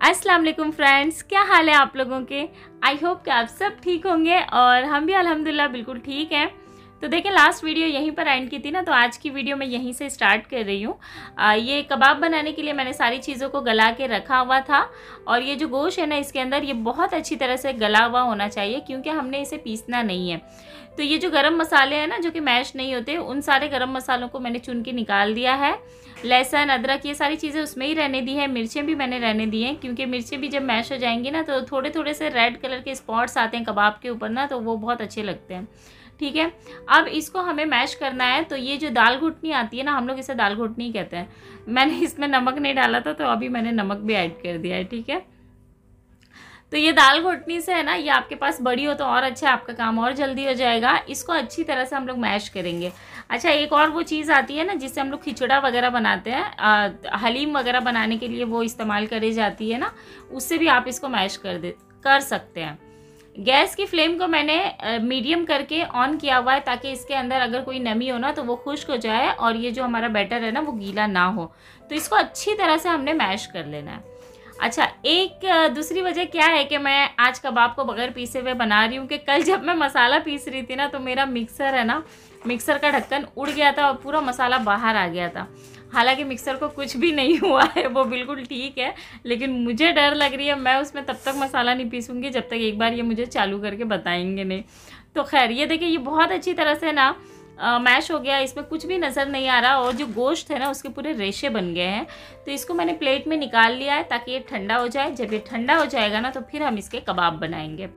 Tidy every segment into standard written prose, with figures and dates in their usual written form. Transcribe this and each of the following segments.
अस्सलाम वालेकुम फ्रेंड्स, क्या हाल है आप लोगों के। आई होप कि आप सब ठीक होंगे और हम भी अल्हम्दुलिल्लाह बिल्कुल ठीक हैं। तो देखिए, लास्ट वीडियो यहीं पर एंड की थी ना, तो आज की वीडियो मैं यहीं से स्टार्ट कर रही हूँ। ये कबाब बनाने के लिए मैंने सारी चीज़ों को गला के रखा हुआ था और ये जो गोश्त है ना, इसके अंदर ये बहुत अच्छी तरह से गला हुआ होना चाहिए क्योंकि हमने इसे पीसना नहीं है। तो ये जो गरम मसाले हैं ना, जो कि मैश नहीं होते, उन सारे गरम मसालों को मैंने चुन के निकाल दिया है। लहसुन, अदरक, ये सारी चीज़ें उसमें ही रहने दी है। मिर्चें भी मैंने रहने दी हैं क्योंकि मिर्चें भी जब मैश हो जाएंगी ना, तो थोड़े थोड़े से रेड कलर के स्पॉट्स आते हैं कबाब के ऊपर ना, तो वो बहुत अच्छे लगते हैं। ठीक है, अब इसको हमें मैश करना है। तो ये जो दाल घुटनी आती है ना, हम लोग इसे दाल घुटनी कहते हैं। मैंने इसमें नमक नहीं डाला था, तो अभी मैंने नमक भी ऐड कर दिया है। ठीक है, तो ये दाल घोटनी से है ना, ये आपके पास बड़ी हो तो और अच्छा, आपका काम और जल्दी हो जाएगा। इसको अच्छी तरह से हम लोग मैश करेंगे। अच्छा, एक और वो चीज़ आती है ना, जिससे हम लोग खिचड़ा वगैरह बनाते हैं, हलीम वगैरह बनाने के लिए वो इस्तेमाल करी जाती है ना, उससे भी आप इसको मैश कर सकते हैं। गैस की फ्लेम को मैंने मीडियम करके ऑन किया हुआ है ताकि इसके अंदर अगर कोई नमी हो ना, तो वो खुश्क हो जाए और ये जो हमारा बैटर है ना, वो गीला ना हो। तो इसको अच्छी तरह से हमने मैश कर लेना है। अच्छा, एक दूसरी वजह क्या है कि मैं आज कबाब को बगैर पीसे हुए बना रही हूँ कि कल जब मैं मसाला पीस रही थी ना, तो मेरा मिक्सर है ना, मिक्सर का ढक्कन उड़ गया था और पूरा मसाला बाहर आ गया था। हालांकि मिक्सर को कुछ भी नहीं हुआ है, वो बिल्कुल ठीक है, लेकिन मुझे डर लग रही है। मैं उसमें तब तक मसाला नहीं पीसूँगी जब तक एक बार ये मुझे चालू करके बताएंगे नहीं। तो खैर, ये देखिए, ये बहुत अच्छी तरह से ना मैश हो गया, इसमें कुछ भी नज़र नहीं आ रहा और जो गोश्त है ना, उसके पूरे रेशे बन गए हैं। तो इसको मैंने प्लेट में निकाल लिया है ताकि ये ठंडा हो जाए। जब ये ठंडा हो जाएगा ना, तो फिर हम इसके कबाब बनाएंगे।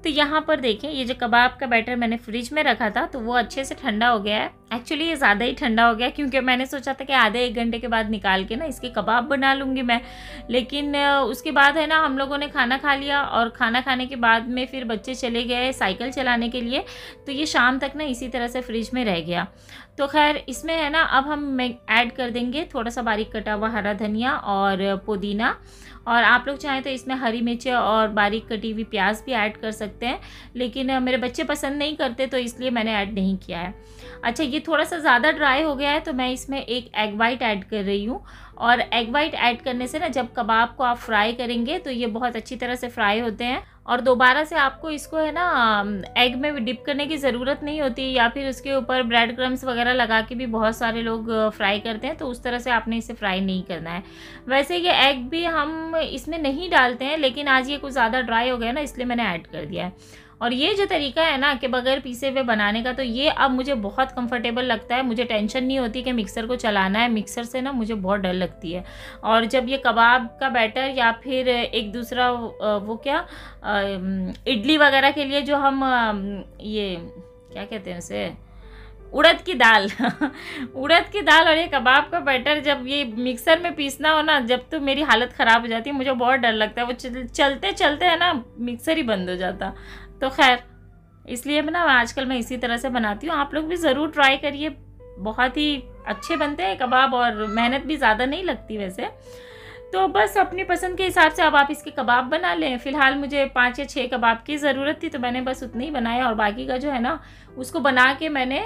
तो यहाँ पर देखें, ये जो कबाब का बैटर मैंने फ्रिज में रखा था, तो वो अच्छे से ठंडा हो गया है। एक्चुअली ये ज़्यादा ही ठंडा हो गया क्योंकि मैंने सोचा था कि आधे एक घंटे के बाद निकाल के ना इसके कबाब बना लूँगी मैं। लेकिन उसके बाद है ना, हम लोगों ने खाना खा लिया और खाना खाने के बाद में फिर बच्चे चले गए साइकिल चलाने के लिए, तो ये शाम तक ना इसी तरह से फ्रिज में रह गया। तो खैर, इसमें है ना, अब हम ऐड कर देंगे थोड़ा सा बारीक कटा हुआ हरा धनिया और पुदीना, और आप लोग चाहें तो इसमें हरी मिर्चें और बारीक कटी हुई प्याज भी ऐड कर सकते हैं, लेकिन मेरे बच्चे पसंद नहीं करते तो इसलिए मैंने ऐड नहीं किया है। अच्छा, ये थोड़ा सा ज़्यादा ड्राई हो गया है, तो मैं इसमें एक एग वाइट ऐड कर रही हूँ। और एग वाइट ऐड करने से ना, जब कबाब को आप फ्राई करेंगे तो ये बहुत अच्छी तरह से फ्राई होते हैं और दोबारा से आपको इसको है ना एग में डिप करने की ज़रूरत नहीं होती, या फिर उसके ऊपर ब्रेड क्रम्स वगैरह लगा के भी बहुत सारे लोग फ्राई करते हैं, तो उस तरह से आपने इसे फ्राई नहीं करना है। वैसे ये एग भी हम इसमें नहीं डालते हैं, लेकिन आज ये कुछ ज़्यादा ड्राई हो गया ना, इसलिए मैंने ऐड कर दिया है। और ये जो तरीका है ना कि बगैर पीसे हुए बनाने का, तो ये अब मुझे बहुत कंफर्टेबल लगता है। मुझे टेंशन नहीं होती कि मिक्सर को चलाना है, मिक्सर से ना मुझे बहुत डर लगती है। और जब ये कबाब का बैटर या फिर एक दूसरा वो क्या इडली वगैरह के लिए जो हम ये क्या कहते हैं उसे, उड़द की दाल उड़द की दाल और ये कबाब का बैटर जब ये मिक्सर में पीसना हो ना, जब तो मेरी हालत ख़राब हो जाती है, मुझे बहुत डर लगता है। वो चलते चलते है ना, मिक्सर ही बंद हो जाता। तो खैर, इसलिए मैं ना आजकल मैं इसी तरह से बनाती हूँ। आप लोग भी ज़रूर ट्राई करिए, बहुत ही अच्छे बनते हैं कबाब और मेहनत भी ज़्यादा नहीं लगती वैसे। तो बस अपनी पसंद के हिसाब से अब आप इसके कबाब बना लें। फ़िलहाल मुझे 5 या 6 कबाब की ज़रूरत थी, तो मैंने बस उतने ही बनाए और बाकी का जो है ना, उसको बना के मैंने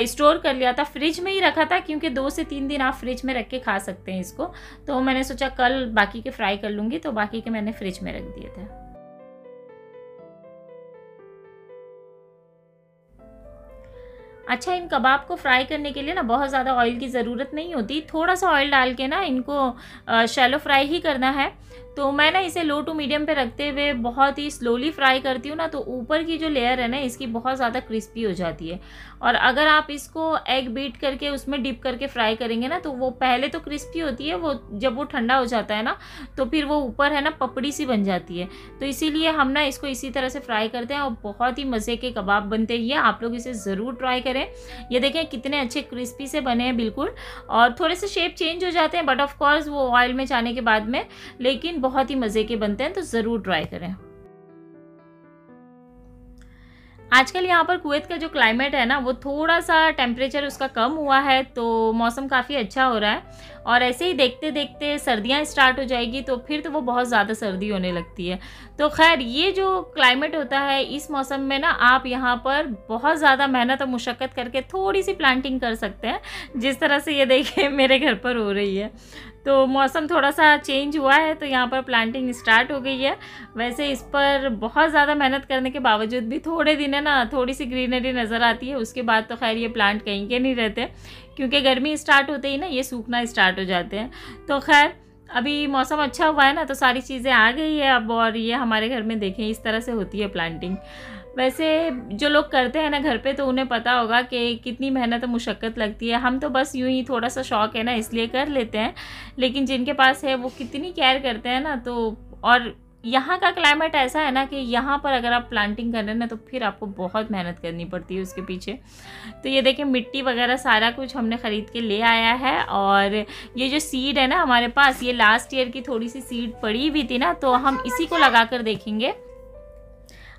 स्टोर कर लिया था, फ्रिज में ही रखा था क्योंकि 2 से 3 दिन आप फ्रिज में रख के खा सकते हैं इसको। तो मैंने सोचा कल बाकी के फ्राई कर लूँगी, तो बाकी के मैंने फ्रिज में रख दिए थे। अच्छा, इन कबाब को फ्राई करने के लिए ना बहुत ज़्यादा ऑयल की ज़रूरत नहीं होती। थोड़ा सा ऑयल डाल के ना इनको शैलो फ्राई ही करना है। तो मैं ना इसे लो टू मीडियम पे रखते हुए बहुत ही स्लोली फ्राई करती हूँ ना, तो ऊपर की जो लेयर है ना, इसकी बहुत ज़्यादा क्रिस्पी हो जाती है। और अगर आप इसको एग बीट करके उसमें डिप करके फ्राई करेंगे ना, तो वो पहले तो क्रिस्पी होती है, वो जब वो ठंडा हो जाता है ना, तो फिर वो ऊपर है ना पपड़ी सी बन जाती है। तो इसीलिए हम ना इसको इसी तरह से फ्राई करते हैं और बहुत ही मज़े के कबाब बनते हैं। ये आप लोग इसे ज़रूर ट्राई करें। ये देखें कितने अच्छे क्रिस्पी से बने हैं बिल्कुल, और थोड़े से शेप चेंज हो जाते हैं बट ऑफ कोर्स वो ऑयल में जाने के बाद में, लेकिन बहुत ही मज़े के बनते हैं। तो ज़रूर ट्राई करें। आजकल यहाँ पर कुवैत का जो क्लाइमेट है ना, वो थोड़ा सा टेम्परेचर उसका कम हुआ है, तो मौसम काफ़ी अच्छा हो रहा है। और ऐसे ही देखते देखते सर्दियाँ स्टार्ट हो जाएगी, तो फिर तो वो बहुत ज़्यादा सर्दी होने लगती है। तो खैर, ये जो क्लाइमेट होता है इस मौसम में ना, आप यहाँ पर बहुत ज़्यादा मेहनत और मुशक्क़त करके थोड़ी सी प्लांटिंग कर सकते हैं, जिस तरह से ये देखिए मेरे घर पर हो रही है। तो मौसम थोड़ा सा चेंज हुआ है तो यहाँ पर प्लांटिंग स्टार्ट हो गई है। वैसे इस पर बहुत ज़्यादा मेहनत करने के बावजूद भी थोड़े दिन है ना थोड़ी सी ग्रीनरी नज़र आती है। उसके बाद तो खैर ये प्लांट कहीं के नहीं रहते, क्योंकि गर्मी स्टार्ट होते ही ना ये सूखना स्टार्ट हो जाते हैं। तो खैर अभी मौसम अच्छा हुआ है ना तो सारी चीज़ें आ गई है अब, और ये हमारे घर में देखें इस तरह से होती है प्लांटिंग। वैसे जो लोग करते हैं ना घर पे तो उन्हें पता होगा कि कितनी मेहनत और मुशक्क़त लगती है। हम तो बस यूं ही थोड़ा सा शौक़ है ना इसलिए कर लेते हैं, लेकिन जिनके पास है वो कितनी केयर करते हैं ना। तो और यहाँ का क्लाइमेट ऐसा है ना कि यहाँ पर अगर आप प्लांटिंग कर रहे हैं ना तो फिर आपको बहुत मेहनत करनी पड़ती है उसके पीछे। तो ये देखें मिट्टी वगैरह सारा कुछ हमने ख़रीद के ले आया है। और ये जो सीड है ना हमारे पास, ये लास्ट ईयर की थोड़ी सी सीड पड़ी हुई थी ना, तो हम इसी को लगा कर देखेंगे।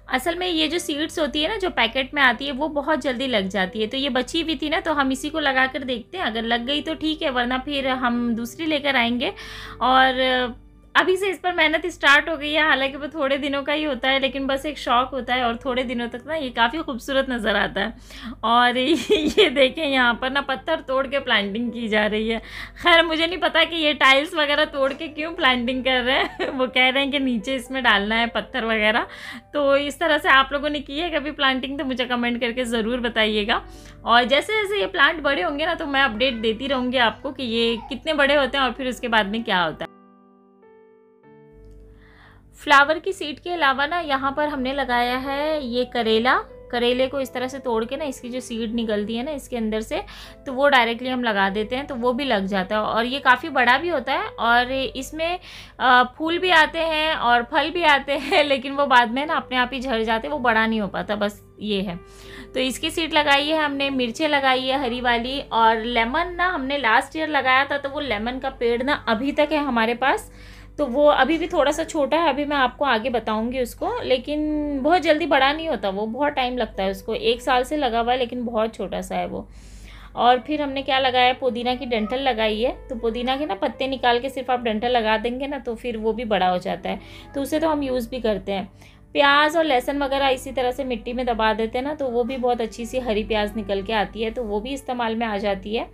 असल में ये जो सीड्स होती है ना जो पैकेट में आती है वो बहुत जल्दी लग जाती है, तो ये बची हुई थी ना तो हम इसी को लगा कर देखते हैं, अगर लग गई तो ठीक है, वरना फिर हम दूसरी लेकर आएंगे। और अभी से इस पर मेहनत स्टार्ट हो गई है, हालांकि वो थोड़े दिनों का ही होता है, लेकिन बस एक शौक़ होता है और थोड़े दिनों तक ना ये काफ़ी खूबसूरत नज़र आता है। और ये देखें यहाँ पर ना पत्थर तोड़ के प्लांटिंग की जा रही है। खैर मुझे नहीं पता कि ये टाइल्स वगैरह तोड़ के क्यों प्लांटिंग कर रहे हैं वो कह रहे हैं कि नीचे इसमें डालना है पत्थर वगैरह। तो इस तरह से आप लोगों ने की है कभी प्लांटिंग तो मुझे कमेंट करके ज़रूर बताइएगा। और जैसे जैसे ये प्लांट बड़े होंगे ना तो मैं अपडेट देती रहूँगी आपको कि ये कितने बड़े होते हैं और फिर उसके बाद में क्या होता है। फ्लावर की सीड के अलावा ना यहाँ पर हमने लगाया है ये करेले को इस तरह से तोड़ के ना इसकी जो सीड निकलती है ना इसके अंदर से, तो वो डायरेक्टली हम लगा देते हैं तो वो भी लग जाता है। और ये काफ़ी बड़ा भी होता है और इसमें फूल भी आते हैं और फल भी आते हैं, लेकिन वो बाद में ना अपने आप ही झड़ जाते हैं, वो बड़ा नहीं हो पाता, बस ये है। तो इसकी सीड लगाई है हमने, मिर्चें लगाई है हरी वाली, और लेमन ना हमने लास्ट ईयर लगाया था तो वो लेमन का पेड़ ना अभी तक है हमारे पास। तो वो अभी भी थोड़ा सा छोटा है, अभी मैं आपको आगे बताऊंगी उसको, लेकिन बहुत जल्दी बड़ा नहीं होता, वो बहुत टाइम लगता है उसको, 1 साल से लगा हुआ है लेकिन बहुत छोटा सा है वो। और फिर हमने क्या लगाया, पुदीना की डंठल लगाई है। तो पुदीना के ना पत्ते निकाल के सिर्फ आप डंठल लगा देंगे ना तो फिर वो भी बड़ा हो जाता है, तो उसे तो हम यूज़ भी करते हैं। प्याज और लहसुन वगैरह इसी तरह से मिट्टी में दबा देते हैं ना तो वो भी बहुत अच्छी सी हरी प्याज निकल के आती है, तो वो भी इस्तेमाल में आ जाती है।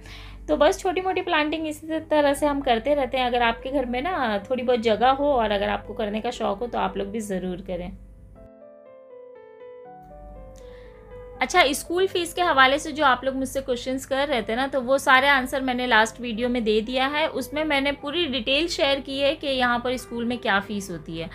तो बस छोटी मोटी प्लांटिंग इसी तरह से हम करते रहते हैं। अगर आपके घर में ना थोड़ी बहुत जगह हो और अगर आपको करने का शौक़ हो तो आप लोग भी ज़रूर करें। अच्छा, स्कूल फ़ीस के हवाले से जो आप लोग मुझसे क्वेश्चंस कर रहे थे ना तो वो सारे आंसर मैंने लास्ट वीडियो में दे दिया है। उसमें मैंने पूरी डिटेल शेयर की है कि यहाँ पर स्कूल में क्या फ़ीस होती है।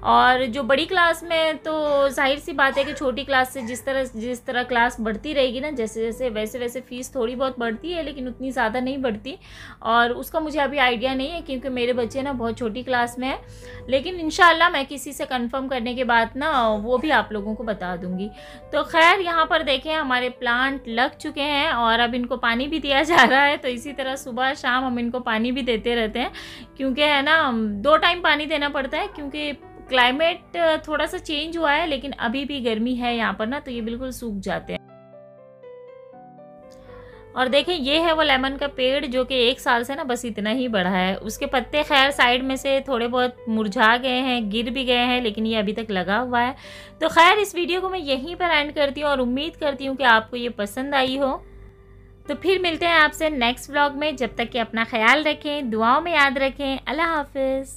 और जो बड़ी क्लास में तो जाहिर सी बात है कि छोटी क्लास से जिस तरह क्लास बढ़ती रहेगी ना जैसे वैसे फ़ीस थोड़ी बहुत बढ़ती है, लेकिन उतनी ज़्यादा नहीं बढ़ती। और उसका मुझे अभी आइडिया नहीं है क्योंकि मेरे बच्चे ना बहुत छोटी क्लास में है, लेकिन इंशाल्लाह मैं किसी से कंफर्म करने के बाद ना वो भी आप लोगों को बता दूँगी। तो खैर यहाँ पर देखें हमारे प्लांट लग चुके हैं और अब इनको पानी भी दिया जा रहा है। तो इसी तरह सुबह शाम हम इनको पानी भी देते रहते हैं, क्योंकि है ना 2 टाइम पानी देना पड़ता है, क्योंकि क्लाइमेट थोड़ा सा चेंज हुआ है लेकिन अभी भी गर्मी है यहाँ पर ना, तो ये बिल्कुल सूख जाते हैं। और देखें ये है वो लेमन का पेड़ जो कि 1 साल से ना बस इतना ही बढ़ा है। उसके पत्ते खैर साइड में से थोड़े बहुत मुरझा गए हैं, गिर भी गए हैं, लेकिन ये अभी तक लगा हुआ है। तो खैर इस वीडियो को मैं यहीं पर एंड करती हूँ और उम्मीद करती हूँ कि आपको ये पसंद आई हो। तो फिर मिलते हैं आपसे नेक्स्ट व्लॉग में, जब तक कि अपना ख्याल रखें, दुआओं में याद रखें। अल्लाह हाफिज़।